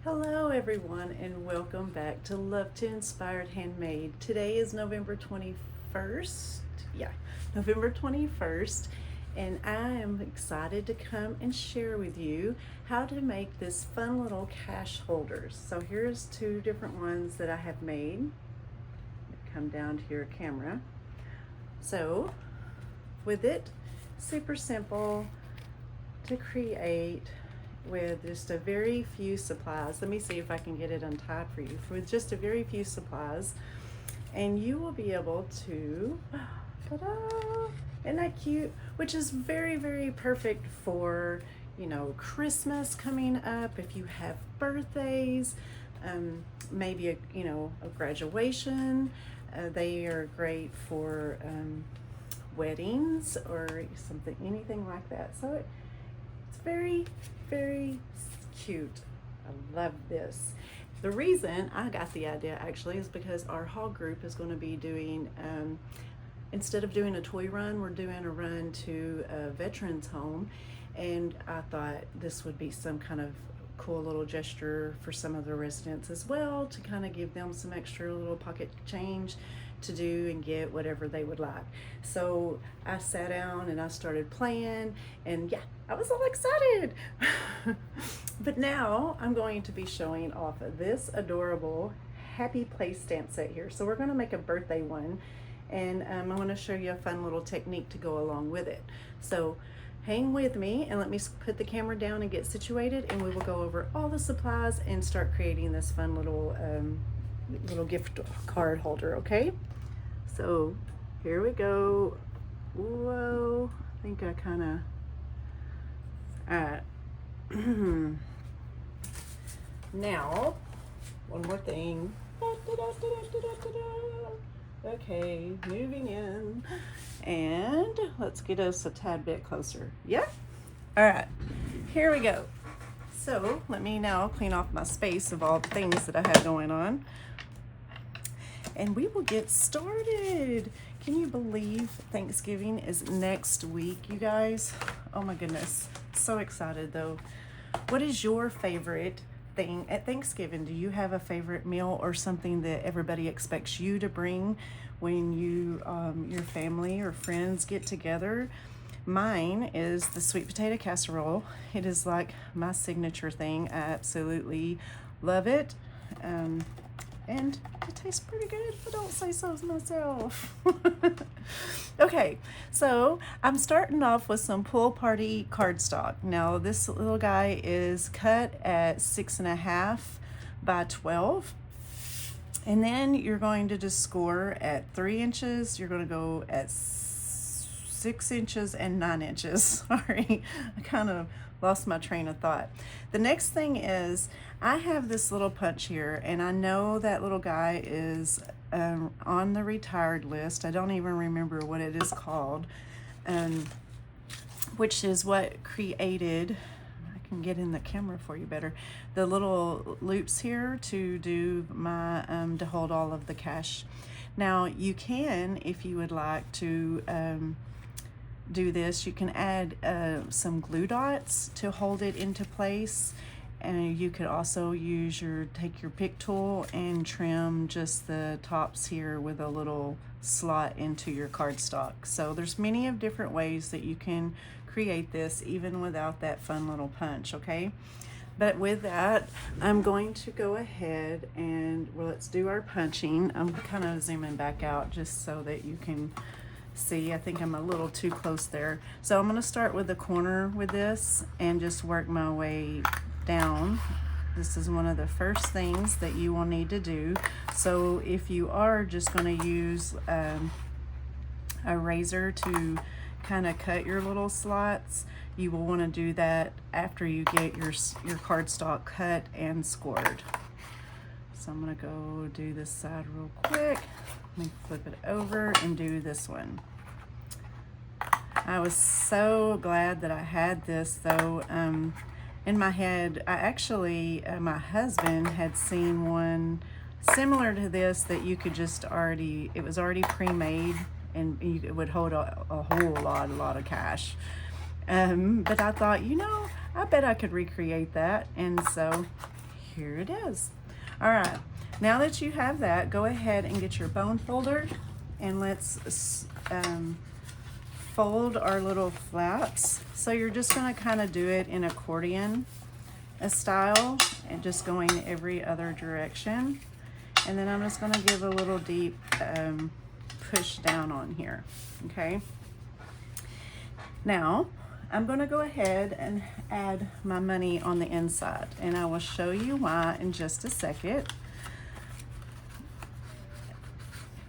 Hello everyone and welcome back to Love to Inspired Handmade. Today is November 21st. November 21st, and I am excited to come and share with you how to make this fun little cash holders. So here's two different ones that I have made. Come down to your camera. So with it, super simple to create with just a very few supplies. Let me see if I can get it untied for you. With just a very few supplies, and you will be able to, ta-da, isn't that cute? Which is very, very perfect for, Christmas coming up, if you have birthdays, maybe a graduation. They are great for weddings or something, anything like that. So it's very, very cute. I love this. The reason I got the idea actually is because our hall group is going to be doing, instead of doing a toy run, we're doing a run to a veterans home, and I thought this would be some kind of cool little gesture for some of the residents as well, to kind of give them some extra little pocket change to do and get whatever they would like. So I sat down and I started playing, and yeah, I was all excited. But now I'm going to be showing off this adorable happy place stamp set here. So we're going to make a birthday one, and I'm going to show you a fun little technique to go along with it. So hang with me and let me put the camera down and get situated, and we will go over all the supplies and start creating this fun little gift card holder. Okay, so here we go. Whoa, I think I kind of now one more thing. Okay, moving in, and let's get us a tad bit closer. Yeah, all right, here we go. So let me now clean off my space of all the things that I have going on, and we will get started. Can you believe Thanksgiving is next week, you guys? Oh my goodness, so excited though. What is your favorite thing at Thanksgiving? Do you have a favorite meal or something that everybody expects you to bring when you your family or friends get together? Mine is the sweet potato casserole. It is like my signature thing. I absolutely love it. And it tastes pretty good, if I don't say so myself. Okay, so I'm starting off with some pool party cardstock. Now this little guy is cut at 6.5 by 12. And then you're going to just score at 3 inches. You're going to go at 6 inches and 9 inches. Sorry, I kind of lost my train of thought. The next thing is, I have this little punch here, and I know that little guy is on the retired list. I don't even remember what it is called, which is what created, I can get in the camera for you better, the little loops here to do my, to hold all of the cash. Now you can, if you would like to do this, you can add some glue dots to hold it into place, and you could also use take your pick tool and trim just the tops here with a little slot into your cardstock. So there's many of different ways that you can create this even without that fun little punch. Okay, but with that, I'm going to go ahead and, well, let's do our punching. I'm kind of zooming back out just so that you can see. I think I'm a little too close there. So I'm going to start with the corner with this and just work my way down. This is one of the first things that you will need to do. So if you are just going to use a razor to kind of cut your little slots, you will want to do that after you get your cardstock cut and scored. So I'm going to go do this side real quick. Let me flip it over and do this one. I was so glad that I had this though. In my head, I actually, my husband had seen one similar to this that you could just already, it was already pre-made, and it would hold a whole lot of cash. But I thought, I bet I could recreate that. And so here it is. All right, now that you have that, go ahead and get your bone folder, and let's fold our little flaps. So you're just gonna kind of do it in accordion style and just going every other direction. And then I'm just gonna give a little deep push down on here, okay? Now, I'm gonna go ahead and add my money on the inside, and I will show you why in just a second.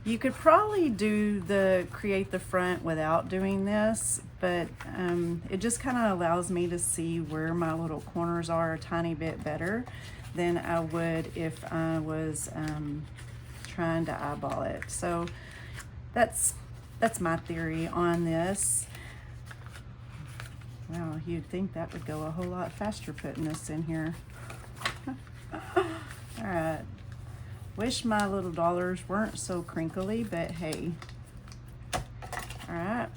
You could probably create the front without doing this, but it just kind of allows me to see where my little corners are a tiny bit better than I would if I was trying to eyeball it. So that's my theory on this. Wow, you'd think that would go a whole lot faster putting this in here. All right. Wish my little dollars weren't so crinkly, but hey. All right.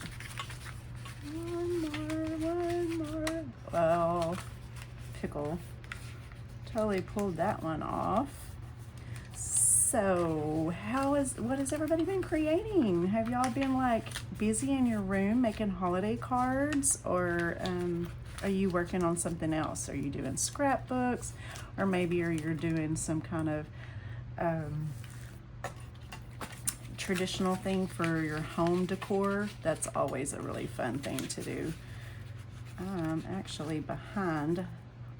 One more. Well, pickle. Totally pulled that one off. So, what has everybody been creating? Have y'all been like busy in your room making holiday cards, or are you working on something else? Are you doing scrapbooks, or maybe you're doing some kind of traditional thing for your home decor? That's always a really fun thing to do. I'm actually behind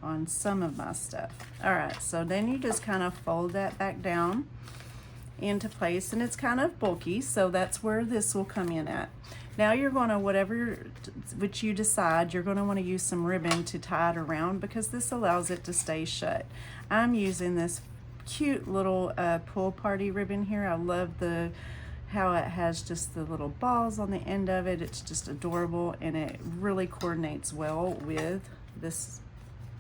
on some of my stuff. All right, so then you just kind of fold that back down into place, and it's kind of bulky, so that's where this will come in at. Now you're going to, which you decide, you're going to want to use some ribbon to tie it around, because this allows it to stay shut. I'm using this cute little pool party ribbon here. I love how it has just the little balls on the end of it. It's just adorable, and it really coordinates well with this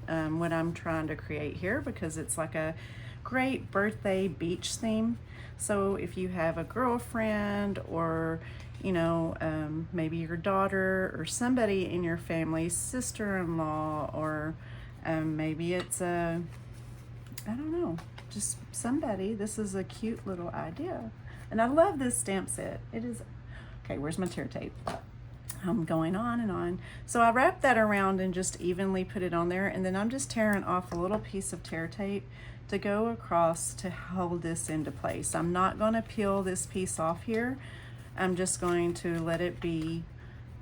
what I'm trying to create here, because it's like a great birthday beach theme. So if you have a girlfriend, or you know, maybe your daughter or somebody in your family, sister-in-law, or maybe it's I don't know, just somebody, this is a cute little idea. And I love this stamp set. It is, okay, where's my tear tape? I'm going on and on. So I wrap that around and just evenly put it on there, and then I'm just tearing off a little piece of tear tape to go across to hold this into place. I'm not going to peel this piece off here. I'm just going to let it be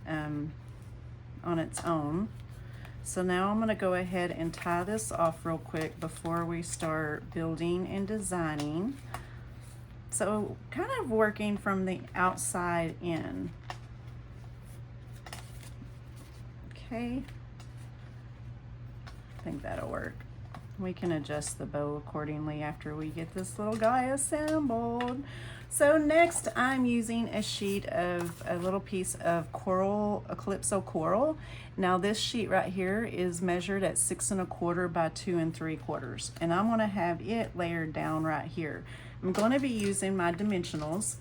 on its own. So now I'm going to go ahead and tie this off real quick before we start building and designing. So kind of working from the outside in. Okay, I think that'll work. We can adjust the bow accordingly after we get this little guy assembled. So next I'm using a little piece of coral, a Calypso Coral. Now this sheet right here is measured at 6 1/4 by 2 3/4, and I'm going to have it layered down right here. I'm going to be using my dimensionals.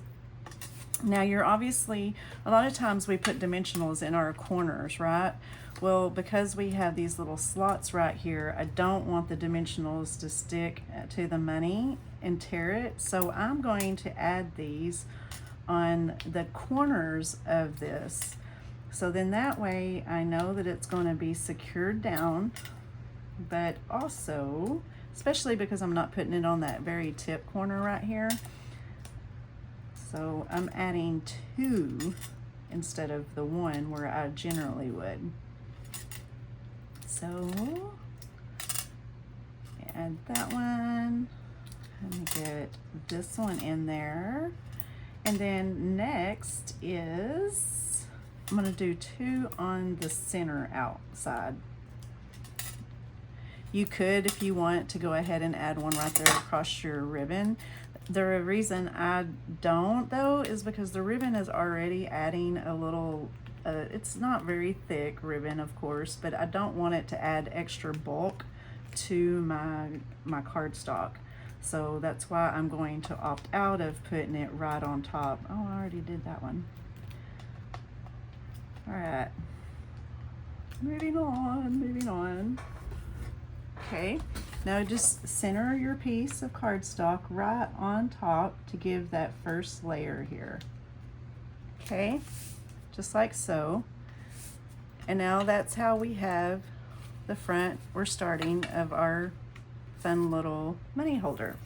Now you're obviously, a lot of times we put dimensionals in our corners, right? Well, because we have these little slots right here, I don't want the dimensionals to stick to the money and tear it. So I'm going to add these on the corners of this. So then that way I know that it's going to be secured down, but also, especially because I'm not putting it on that very tip corner right here. So I'm adding 2 instead of the 1 where I generally would. So add that one, and get this one in there. And then next is, I'm going to do 2 on the center outside. You could, if you want, to go ahead and add one right there across your ribbon. The reason I don't though is because the ribbon is already adding a little, it's not very thick ribbon of course, but I don't want it to add extra bulk to my cardstock. So that's why I'm going to opt out of putting it right on top. Oh, I already did that one. All right, moving on. Okay, Now just center your piece of cardstock right on top to give that first layer here. Okay, just like so. And now that's how we have the front or starting of our fun little money holder.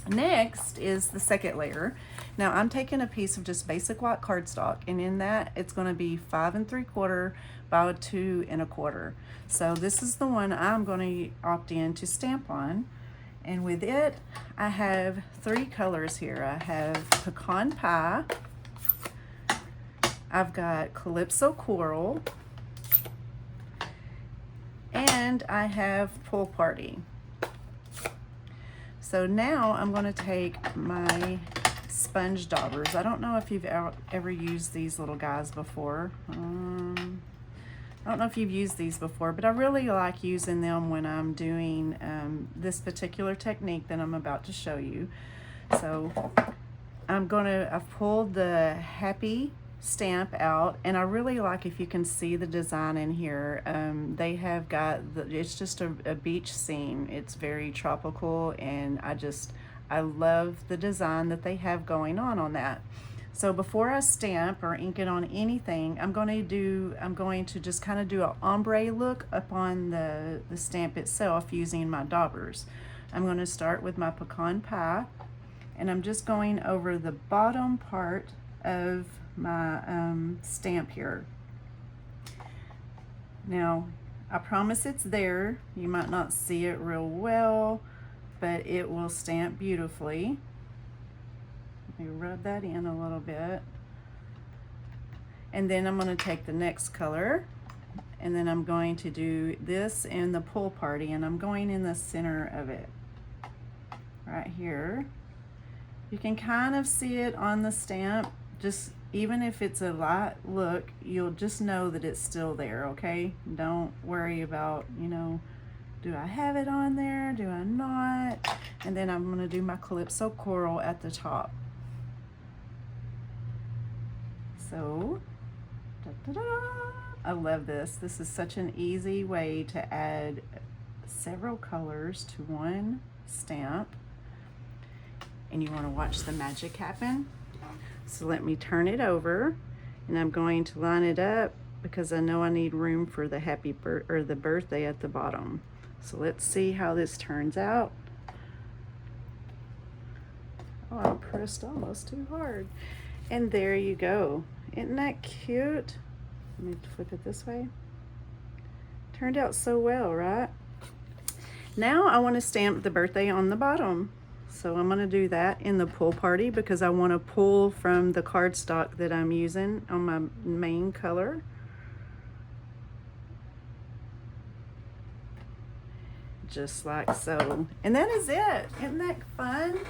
Next is the second layer. Now I'm taking a piece of just basic white cardstock, and in that it's going to be 5 3/4 by 2 1/4. So this is the one I'm going to opt in to stamp on, and with it I have 3 colors here. I have Pecan Pie, I've got Calypso Coral, and I have Pool Party. So now I'm going to take my sponge daubers. I don't know if you've ever used these little guys before. I don't know if you've used these before, but I really like using them when I'm doing this particular technique that I'm about to show you. So I've pulled the Happy stamp out, and I really like, if you can see the design in here, they have got it's just a beach scene. It's very tropical, and I love the design that they have going on that. So before I stamp or ink it on anything, I'm going to just kind of do an ombre look upon the stamp itself using my daubers. I'm going to start with my Pecan Pie, and I'm just going over the bottom part of my stamp here. Now I promise it's there. You might not see it real well, but it will stamp beautifully. Let me rub that in a little bit, and then I'm going to take the next color, and then I'm going to do this in the Pool Party, and I'm going in the center of it right here. You can kind of see it on the stamp. Just even if it's a light look, you'll just know that it's still there, okay? Don't worry about, do I have it on there? Do I not? And then I'm gonna do my Calypso Coral at the top. So, I love this. This is such an easy way to add several colors to one stamp. And you wanna watch the magic happen? So let me turn it over, and I'm going to line it up because I know I need room for the the birthday at the bottom. So let's see how this turns out. Oh, I pressed almost too hard. And there you go. Isn't that cute? Let me flip it this way. Turned out so well, right? Now I want to stamp the birthday on the bottom. So I'm going to do that in the Pool Party because I want to pull from the cardstock that I'm using on my main color. Just like so. And that is it. Isn't that fun?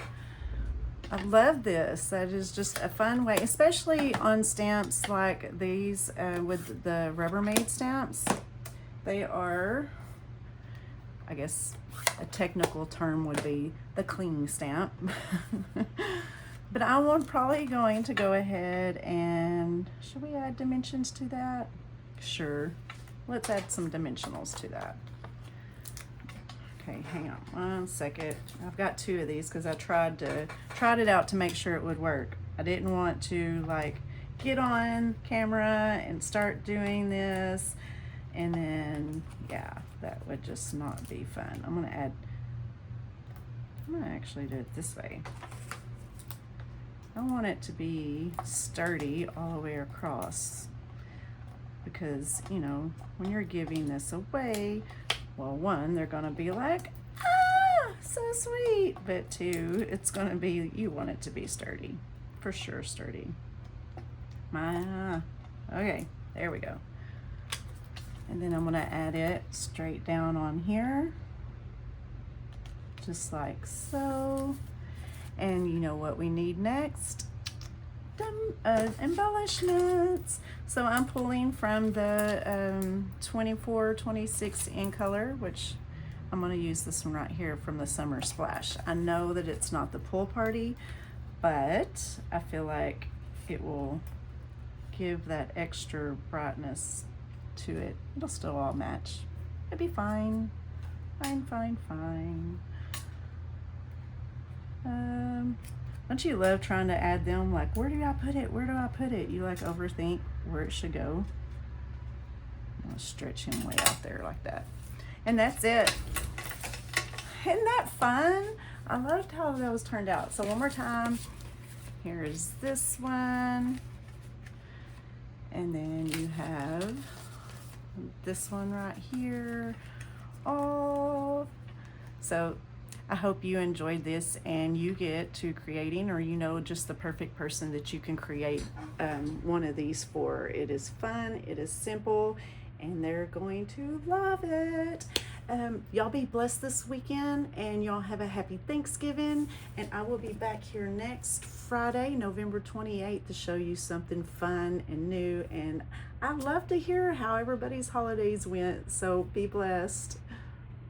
I love this. That is just a fun way, especially on stamps like these with the Rubbermaid stamps. They are, I guess a technical term would be the cling stamp. But I'm probably going to go ahead and, should we add dimensions to that? Sure. Let's add some dimensionals to that. Okay, hang on 1 second. I've got 2 of these because I tried it out to make sure it would work. I didn't want to like get on camera and start doing this, and then yeah, that would just not be fun. I'm gonna actually do it this way. I want it to be sturdy all the way across because, when you're giving this away, well, 1, they're gonna be like, ah, so sweet, but 2, it's gonna be, you want it to be sturdy, for sure sturdy. Okay, there we go. And then I'm gonna add it straight down on here, just like so. And you know what we need next? Embellishments. So I'm pulling from the 24-26 in color, which I'm going to use this one right here from the Summer Splash. I know that it's not the Pool Party, but I feel like it will give that extra brightness to it. It'll still all match. It'll be fine. Fine, fine, fine. Don't you love trying to add them? Like, where do I put it? Where do I put it? You like overthink where it should go. I'll stretch him way out there like that. And that's it. Isn't that fun? I loved how those turned out. So one more time. Here's this one. And then you have this one right here. Oh, so I hope you enjoyed this and you get to creating, or you know just the perfect person that you can create one of these for. It is fun, it is simple, and they're going to love it. Y'all be blessed this weekend, and y'all have a happy Thanksgiving, and I will be back here next Friday, November 28th, to show you something fun and new, and I love to hear how everybody's holidays went, so be blessed.